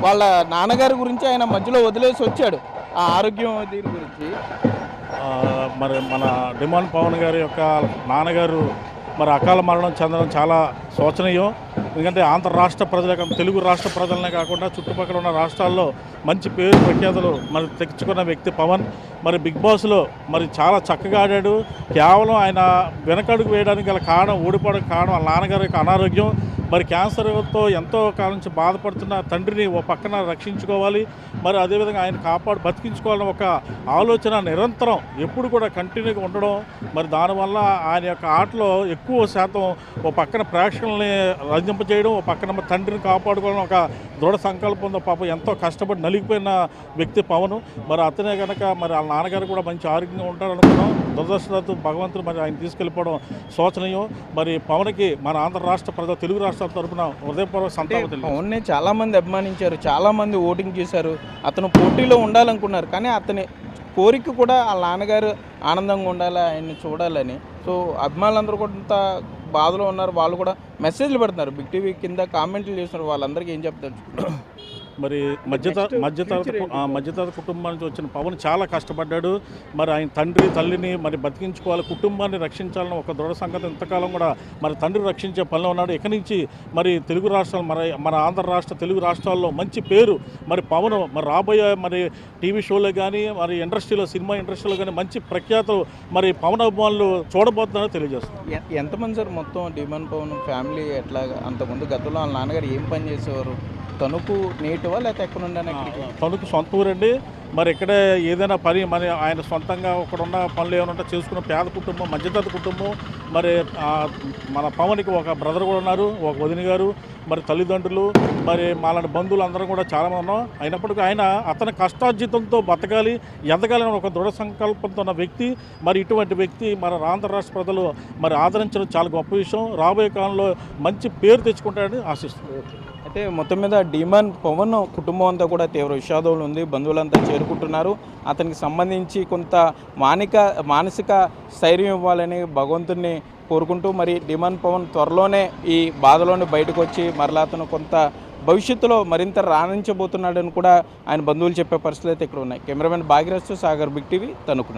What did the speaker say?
వాళ్ళ నాన్నగారి గురించి ఆయన మధ్యలో వదిలేసి వచ్చాడు. ఆ ఆరోగ్యం దీని గురించి. మరి మన డిమాండ్ పవన్ గారి యొక్క నాన్నగారు మరి అకాల మరణం చెందడం చాలా శోచనీయం. ఎందుకంటే ఆంధ్ర రాష్ట్ర ప్రజలే తెలుగు రాష్ట్ర ప్రజలనే కాకుండా చుట్టుపక్కల ఉన్న రాష్ట్రాల్లో మంచి పేరు ప్రఖ్యాతులు మరి తెచ్చుకున్న వ్యక్తి పవన్. మరి బిగ్ బాస్లో మరి చాలా చక్కగా ఆడాడు. కేవలం ఆయన వెనకడుగు వేయడానికి గల కారణం, ఓడిపోవడానికి కారణం వాళ్ళ నాన్నగారి యొక్క అనారోగ్యం. మరి క్యాన్సర్తో ఎంతో కాలం నుంచి బాధపడుతున్న తండ్రిని ఓ పక్కన రక్షించుకోవాలి, మరి అదేవిధంగా ఆయన బతికించుకోవాలని ఒక ఆలోచన నిరంతరం ఎప్పుడు కూడా కంటిన్యూగా ఉండడం. మరి దానివల్ల ఆయన యొక్క ఆటలో ఎక్కువ శాతం ఓ పక్కన ప్రేక్షకుల్ని రంజింపజేయడం, ఓ పక్కన తండ్రిని కాపాడుకోవడం ఒక దృఢ సంకల్పంతో పాపం ఎంతో కష్టపడి నలిగిపోయిన వ్యక్తి పవన్. మరి అతనే కనుక మరి వాళ్ళ నాన్నగారు కూడా మంచి ఆరోగ్యంగా ఉంటారనుకున్నాం. దురదృష్టవశాత్తు భగవంతుడు మరి ఆయన తీసుకెళ్ళిపోవడం శోచనీయం. మరి పవన్కి మన ఆంధ్ర రాష్ట్ర ప్రజలు, తెలుగు రాష్ట్రాల తరఫున హృదయపూర్వక సంతాపం. పవన్ని చాలామంది అభిమానించారు, చాలామంది ఓటింగ్ చేశారు, అతను పోటీలో ఉండాలనుకున్నారు. కానీ అతని కోరిక కూడా వాళ్ళ నాన్నగారు ఆనందంగా ఉండాలి, ఆయన్ని చూడాలని. సో అభిమానులందరూ కొంత బాధలో ఉన్నారు. వాళ్ళు కూడా మెసేజ్లు పెడుతున్నారు, బిగ్ టీవీ కింద కామెంట్లు చేస్తున్నారు. వాళ్ళందరికీ ఏం చెప్తారు? మరి మధ్యతరగతి కుటుంబం నుంచి వచ్చిన పవన్ చాలా కష్టపడ్డాడు. మరి ఆయన తండ్రి తల్లిని మరి బతికించుకోవాలి, కుటుంబాన్ని రక్షించాలని ఒక దృఢ సంకల్పం ఇంతకాలం కూడా మరి తండ్రి రక్షించే పనిలో ఉన్నాడు. ఇక నుంచి మరి తెలుగు రాష్ట్రాలు మన ఆంధ్ర రాష్ట్ర తెలుగు రాష్ట్రాల్లో మంచి పేరు మరి పవన్ మరి రాబోయే మరి టీవీ షోలో కానీ మరి ఇండస్ట్రీలో, సినిమా ఇండస్ట్రీలో కానీ మంచి ప్రఖ్యాతులు మరి పవన్ అభిమానులు చూడబోతున్నారని తెలియజేస్తున్నారు. ఎంతమంది సార్ మొత్తం డిమాండ్ పవన్ ఫ్యామిలీ? ఎట్లాగా అంతకుముందు గతంలో వాళ్ళ నాన్నగారు ఏం పని చేసేవారు? తణుకు నేటివా లేకపోతే ఎక్కడ ఉండే? తణుకు సొంత ఊరండి. మరి ఇక్కడే ఏదైనా పని మరి ఆయన సొంతంగా ఒకడున్న పనులు ఏమైనా ఉంటే చేసుకున్న పేద కుటుంబం, మధ్యతరగతి కుటుంబం. మరి మన పవన్కి ఒక బ్రదర్ కూడా ఉన్నారు, ఒక వదిన గారు, మరి తల్లిదండ్రులు, మరి మాలాంటి బంధువులు అందరం కూడా చాలామంది ఉన్నాం. అయినప్పటికీ ఆయన అతని కష్టార్జితంతో బతకాలి, ఎదగాలని ఒక దృఢ సంకల్పంతో ఉన్న వ్యక్తి. మరి ఇటువంటి వ్యక్తి మన ఆంధ్ర రాష్ట్ర ప్రజలు మరి ఆదరించడం చాలా గొప్ప విషయం. రాబోయే కాలంలో మంచి పేరు తెచ్చుకుంటాడని ఆశిస్తున్నాను. అయితే మొత్తం మీద డిమాండ్ పవన్ కుటుంబం అంతా కూడా తీవ్ర విషాదంలో ఉంది. బంధువులంతా చేరుకుంటున్నారు. అతనికి సంబంధించి కొంత మానసిక స్థైర్యం ఇవ్వాలని భగవంతుడిని కోరుకుంటూ, మరి డిమాండ్ పవన్ త్వరలోనే ఈ బాధలోని బయటకు వచ్చి మరలా అతను కొంత భవిష్యత్తులో మరింత రాణించబోతున్నాడని కూడా ఆయన బంధువులు చెప్పే పరిస్థితులు అయితే ఇక్కడ ఉన్నాయి. Cameraman Bhagyaraj Sagar, big TV, Tanuku.